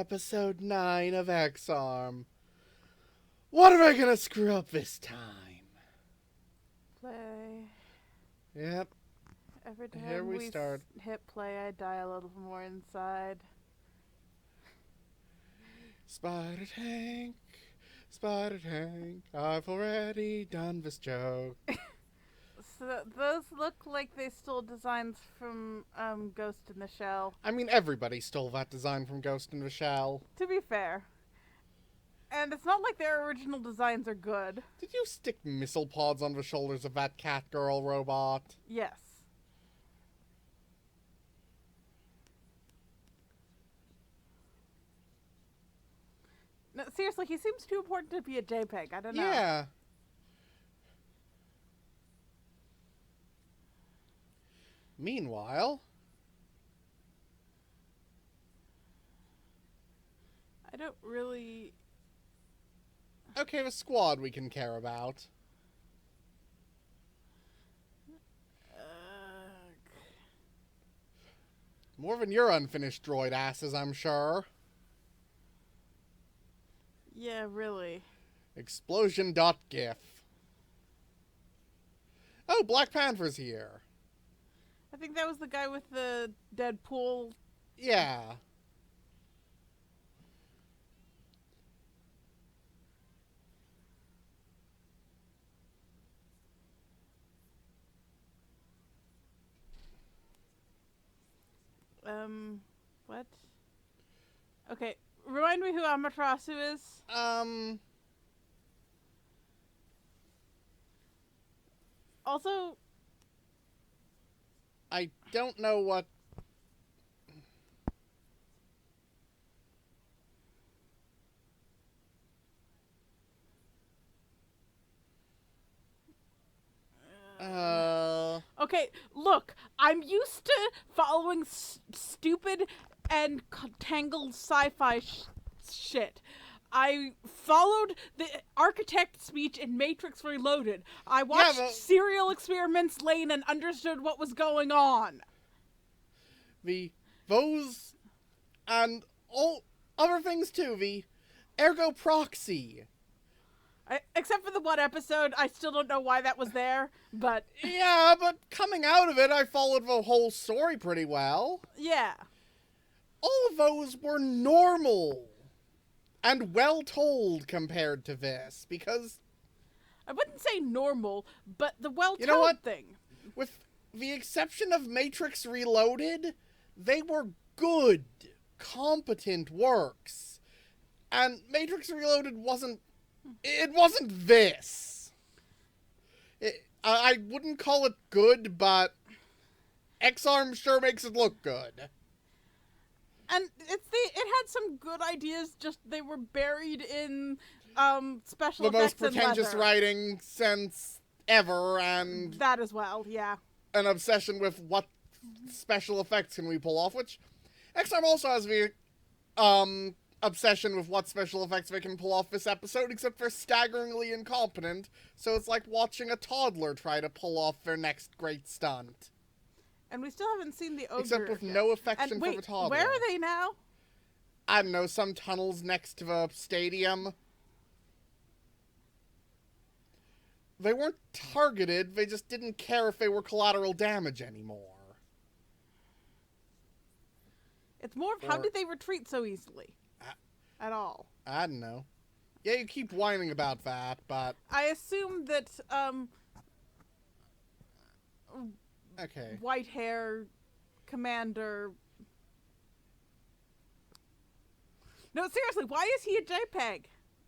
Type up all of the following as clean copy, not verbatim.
episode 9 of X-Arm. What am I gonna screw up this time? Play. Yep. Every time Here we start. hit play, I die a little more inside. Spider Tank, I've already done this joke. So those look like they stole designs from Ghost in the Shell. I mean, everybody stole that design from Ghost in the Shell. To be fair. And it's not like their original designs are good. Did you stick missile pods on the shoulders of that cat girl robot? Yes. No, seriously, he seems too important to be a JPEG. I don't know. Yeah. Meanwhile, I don't really... okay, the squad we can care about. More than your unfinished droid asses, I'm sure. Yeah, really. Explosion.gif. Oh, Black Panther's here. I think that was the guy with the Deadpool. Yeah. What? Okay, remind me who Amaterasu is. Also, I don't know what... okay, look, I'm used to following stupid and tangled sci-fi shit. I followed the architect speech in Matrix Reloaded. I watched Serial Experiments Lane and understood what was going on. Those and all other things too, the Ergo Proxy. Except for the one episode, I still don't know why that was there, but... Yeah, but coming out of it, I followed the whole story pretty well. Yeah. All of those were normal and well told compared to this, because... I wouldn't say normal, but the well-told you know what? thing. With the exception of Matrix Reloaded, they were good, competent works. And Matrix Reloaded wasn't... it wasn't this. I wouldn't call it good, but X-Arm sure makes it look good. And it had some good ideas, just they were buried in special the effects most pretentious and writing since ever, and that as well, yeah. an obsession with what special effects can we pull off, which X-Arm also has the obsession with what special effects they can pull off this episode, except they're staggeringly incompetent, so it's like watching a toddler try to pull off their next great stunt. And we still haven't seen the ogre. Except with no affection and for wait, the toddler. Where are they now? I don't know, some tunnels next to the stadium. They weren't targeted, they just didn't care if they were collateral damage anymore. It's more of how did they retreat so easily? At all. I don't know. Yeah, you keep whining about that, but... I assume that, okay. white hair commander... No, seriously, why is he a JPEG?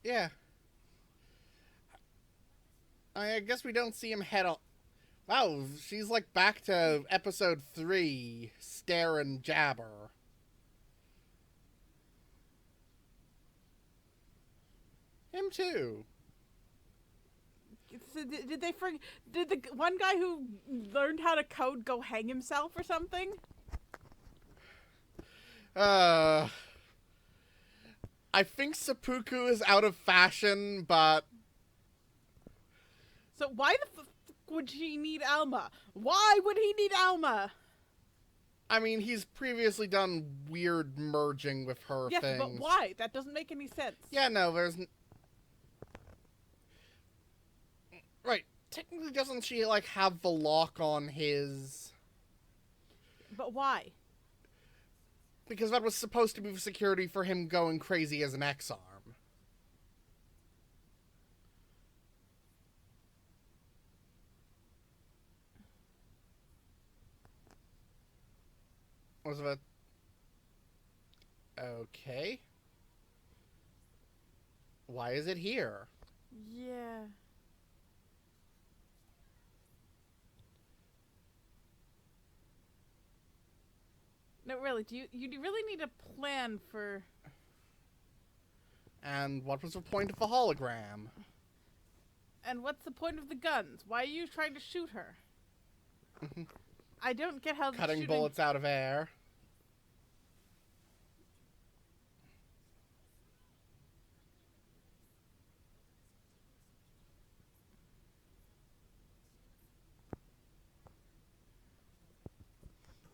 Yeah. I guess we don't see him head on... Wow, she's like back to episode 3, Stare and Jabber. Him too. So did they did the one guy who learned how to code go hang himself or something? I think seppuku is out of fashion, but... So why the would she need Alma? Why would he need Alma? I mean, he's previously done weird merging with her Yes, things. but why? That doesn't make any sense. Yeah, no, there's... Right. Technically, doesn't she, like, have the lock on his... But why? Because that was supposed to be security for him going crazy as an X-Arm. Was that... Okay. Why is it here? Yeah. No, really, you really need a plan for... And what was the point of the hologram? And what's the point of the guns? Why are you trying to shoot her? I don't get how Cutting shooting... bullets out of air.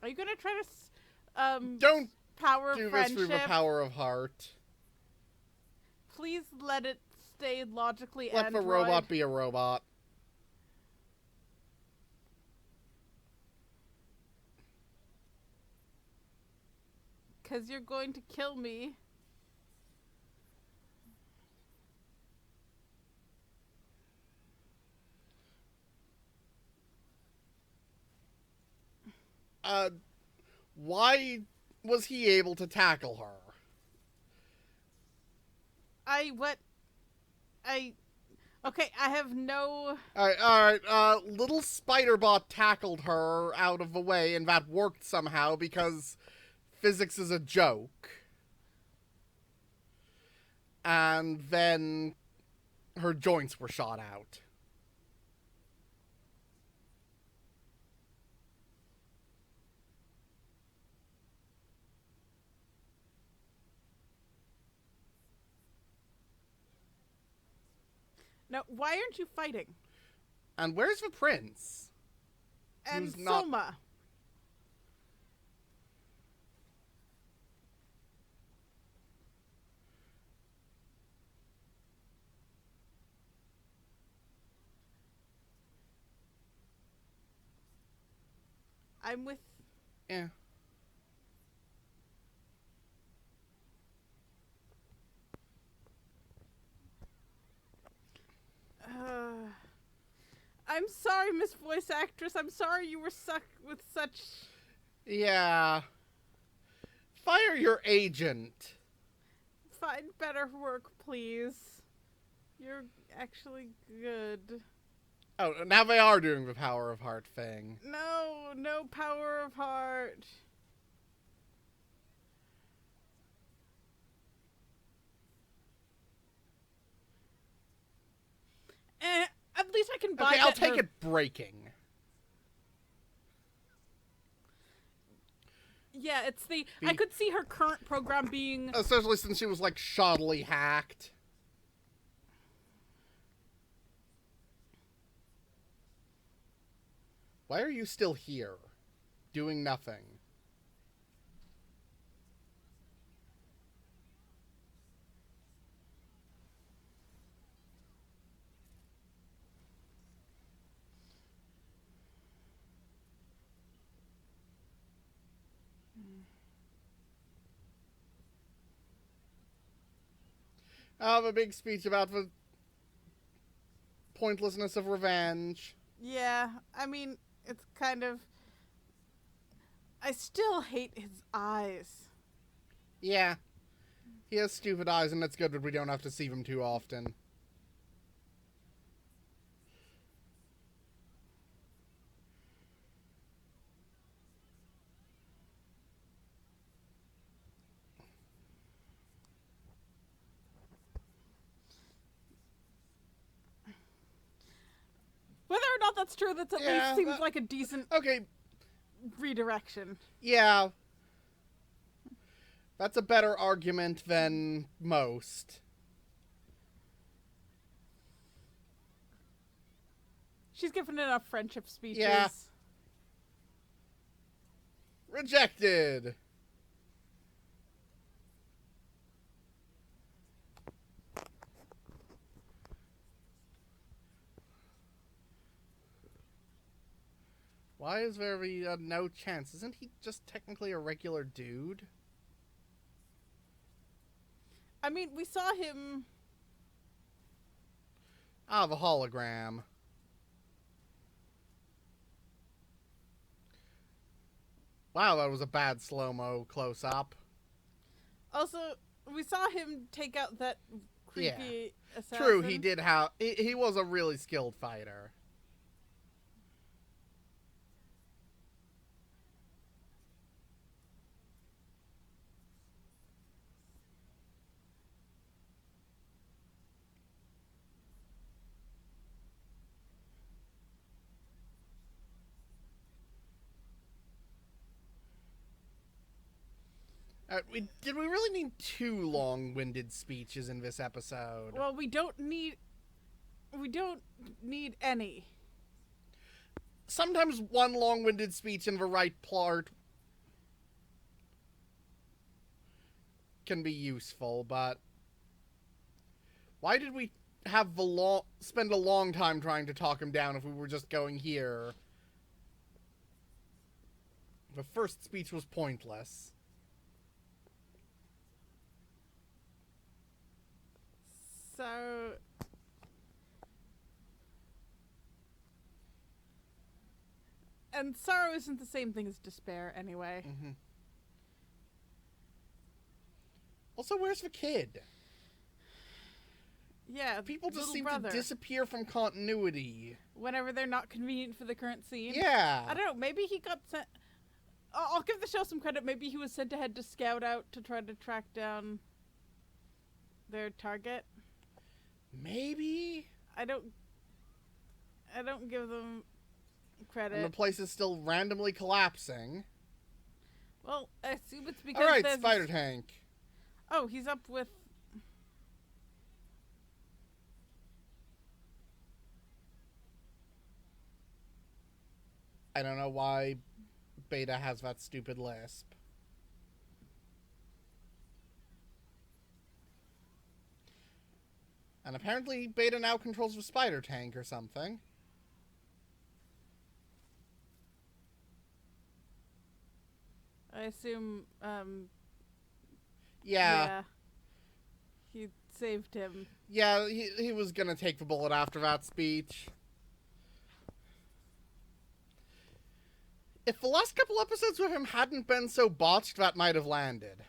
Are you gonna try to... Don't power do friendship? this through the power of heart. Please let it stay logically Let the robot be a robot. Because you're going to kill me. Why was he able to tackle her? Okay, I have no... Alright, little Spiderbot tackled her out of the way, and that worked somehow because physics is a joke. And then her joints were shot out. No, why aren't you fighting? And where's the prince? And Who's not- Soma. I'm with... Yeah. I'm sorry, Miss Voice Actress. I'm sorry you were stuck with such... Yeah. Fire your agent. Find better work, please. You're actually good. Oh, now they are doing the power of heart thing. No power of heart. At least I can buy Okay, I'll that take her- it breaking. Yeah, it's I could see her current program being... Especially since she was, like, shoddily hacked. Why are you still here? Doing nothing. I have a big speech about the pointlessness of revenge. Yeah, I mean, it's kind of... I still hate his eyes. Yeah. He has stupid eyes, and it's good that we don't have to see them too often. Whether or not that's true, that's at Yeah, least seems like a decent Okay, redirection. yeah. That's a better argument than most. She's given enough friendship speeches. Yeah. Rejected. Why is there no chance? Isn't he just technically a regular dude? I mean, we saw him... Ah, the hologram. Wow, that was a bad slow-mo close-up. Also, we saw him take out that creepy assassin. True, he did have... He was a really skilled fighter. Did we really need 2 long-winded speeches in this episode? Well, we don't need any. Sometimes one long-winded speech in the right part can be useful, but why did we have spend a long time trying to talk him down if we were just going here? The first speech was pointless. So... And sorrow isn't the same thing as despair, anyway. Mm-hmm. Also, where's the kid? Yeah, People just little seem brother. to disappear from continuity. Whenever they're not convenient for the current scene. Yeah. I don't know, maybe he got sent... I'll give the show some credit. Maybe he was sent ahead to scout out to try to track down their target. Maybe? I don't give them credit. And the place is still randomly collapsing. Well, I assume it's because Alright, there's... Spider Tank. Oh, he's up with... I don't know why Beta has that stupid lisp. And apparently Beta now controls the Spider Tank or something. I assume, Yeah. He saved him. Yeah, he was gonna take the bullet after that speech. If the last couple episodes with him hadn't been so botched, that might have landed.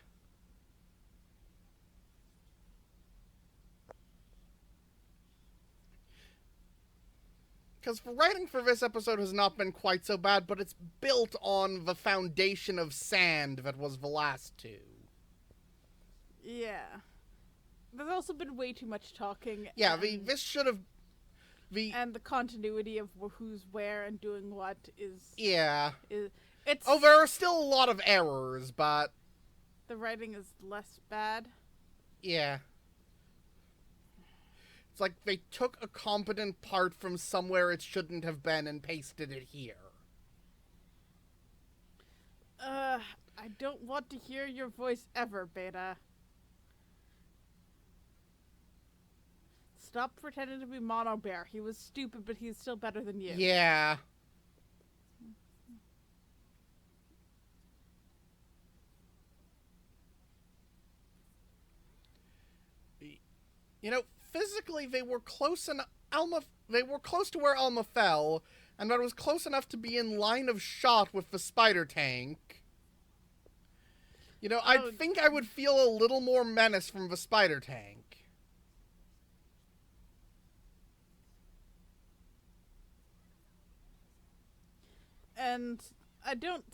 Because the writing for this episode has not been quite so bad, but it's built on the foundation of sand that was the last 2. Yeah. There's also been way too much talking. Yeah, and, this should have... And the continuity of who's where and doing what is... Yeah. It's... Oh, there are still a lot of errors, but... The writing is less bad. Yeah. It's like they took a competent part from somewhere it shouldn't have been and pasted it here. I don't want to hear your voice ever, Beta. Stop pretending to be Mono Bear. He was stupid, but he's still better than you. Yeah. You know, physically they were close enough. They were close to where Alma fell, and that was close enough to be in line of shot with the Spider Tank. You know, I think I would feel a little more menace from the Spider Tank. And I don't...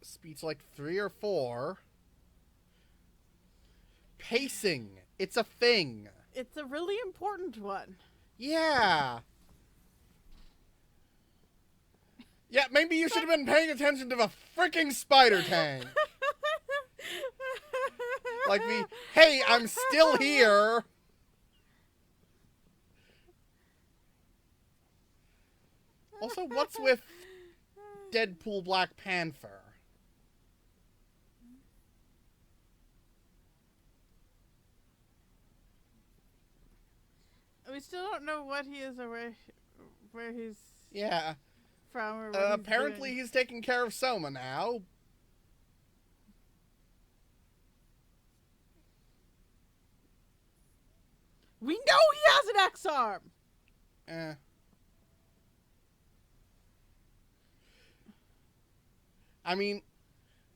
Speech like 3 or 4. Pacing. It's a thing. It's a really important one. Yeah. Yeah, maybe you should have been paying attention to the freaking Spider Tank. Like the, hey, I'm still here. Also, what's with Deadpool Black Panther? We still don't know what he is or where he's Yeah. from or what he's Apparently doing. he's taking care of Soma now. We know he has an X-arm! I mean,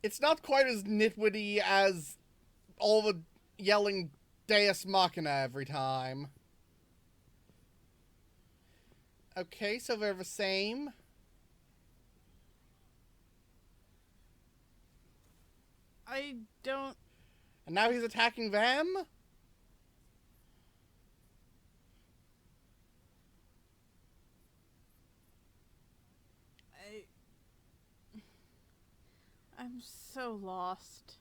it's not quite as nitwitty as all the yelling Deus Machina every time. Okay, so they're the same. I don't... And now he's attacking them? I'm so lost.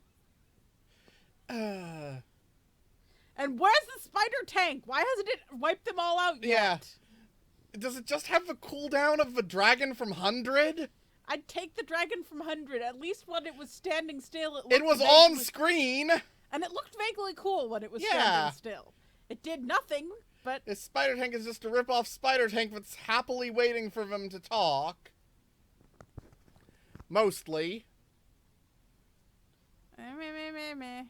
Uh, And where's the spider tank? Why hasn't it wiped them all out yet? Yeah. Does it just have the cooldown of the dragon from 100? I'd take the dragon from 100. At least when it was standing still, It was on screen! And it looked vaguely cool when it was Yeah. standing still. It did nothing, but... This spider tank is just a rip-off spider tank that's happily waiting for them to talk. Mostly. Meh.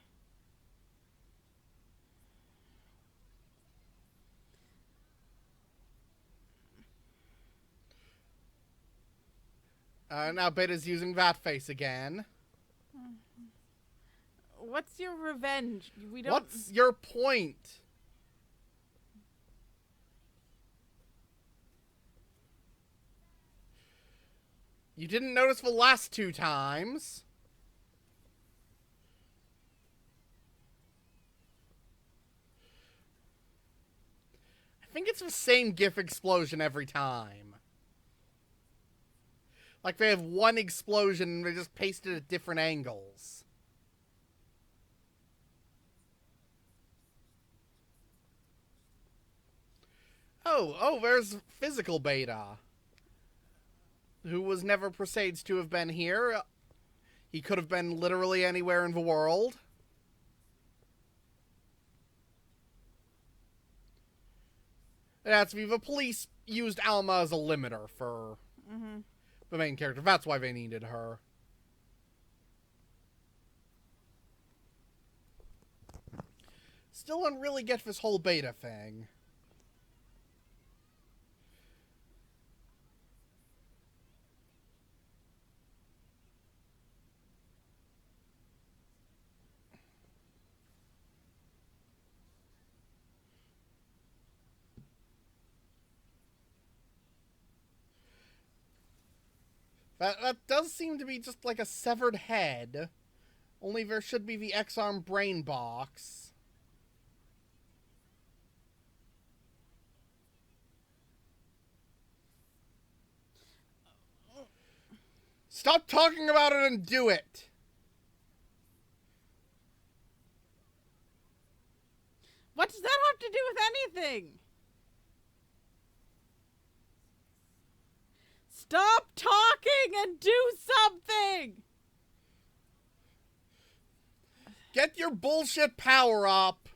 Now Beta's using that face again. What's your revenge? We don't... What's your point? You didn't notice the last 2 times. I think it's the same GIF explosion every time. Like they have one explosion and they just paste it at different angles. Oh, there's physical Beta. Who was never perceived to have been here. He could have been literally anywhere in the world. That's the police used Alma as a limiter for the main character. That's why they needed her. Still don't really get this whole Beta thing. That does seem to be just like a severed head. Only there should be the X-Arm brain box. Stop talking about it and do it! What does that have to do with anything? Stop talking and do something! Get your bullshit power up!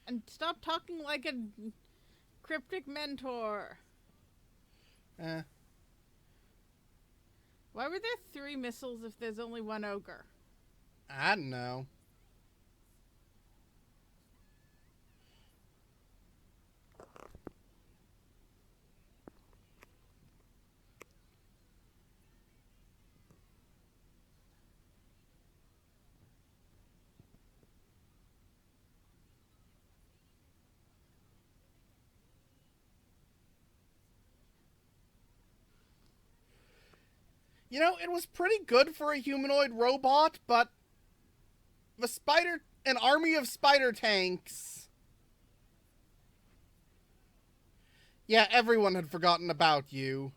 And stop talking like a cryptic mentor. Eh. Why were there 3 missiles if there's only 1 ogre? I don't know. You know, it was pretty good for a humanoid robot, but an army of spider tanks. Yeah, everyone had forgotten about you.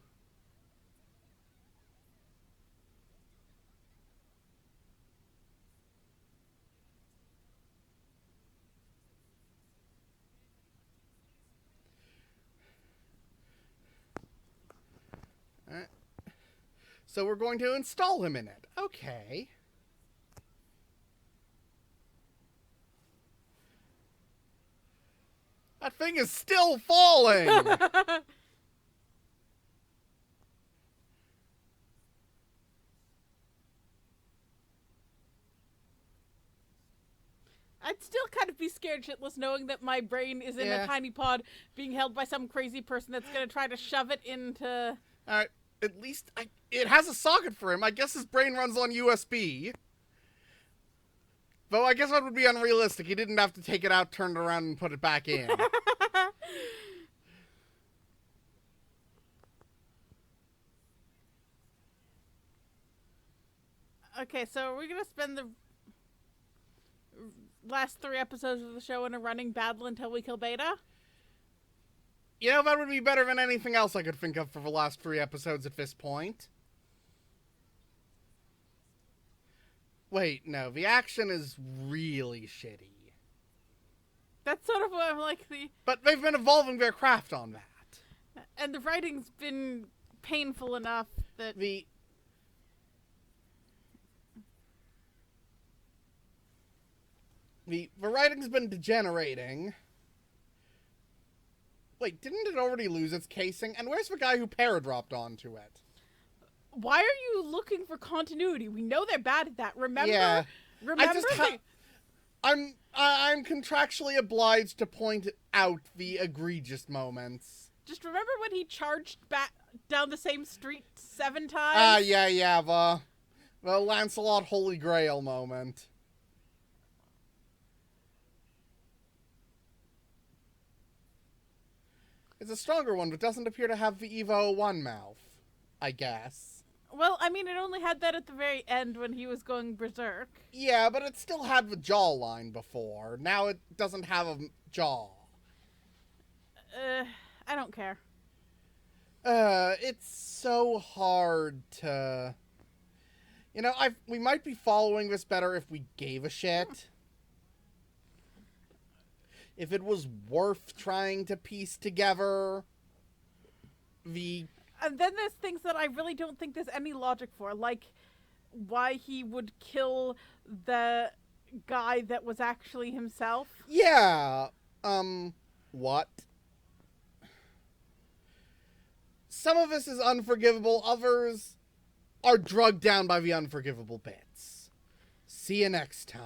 So we're going to install him in it. Okay. That thing is still falling! I'd still kind of be scared shitless knowing that my brain is in a tiny pod being held by some crazy person that's going to try to shove it into... Alright, at least it has a socket for him. I guess his brain runs on USB. Though I guess that would be unrealistic. He didn't have to take it out, turn it around, and put it back in. Okay, so are we going to spend the last 3 episodes of the show in a running battle until we kill Beta? You know, that would be better than anything else I could think of for the last 3 episodes at this point. Wait, no, the action is really shitty. That's sort of what I'm like But they've been evolving their craft on that. And the writing's been painful enough that... The writing's been degenerating. Wait, didn't it already lose its casing? And where's the guy who paradropped onto it? Why are you looking for continuity? We know they're bad at that. Remember? Yeah. Remember? I'm contractually obliged to point out the egregious moments. Just remember when he charged back down the same street 7 times? Yeah, the Lancelot Holy Grail moment. It's a stronger one, but doesn't appear to have the Evo 1 mouth, I guess. Well, I mean, it only had that at the very end when he was going berserk. Yeah, but it still had the jawline before. Now it doesn't have a jaw. I don't care. It's so hard to... You know, we might be following this better if we gave a shit. If it was worth trying to piece together the... And then there's things that I really don't think there's any logic for, like why he would kill the guy that was actually himself. Yeah, what? Some of this is unforgivable, others are drugged down by the unforgivable bits. See you next time.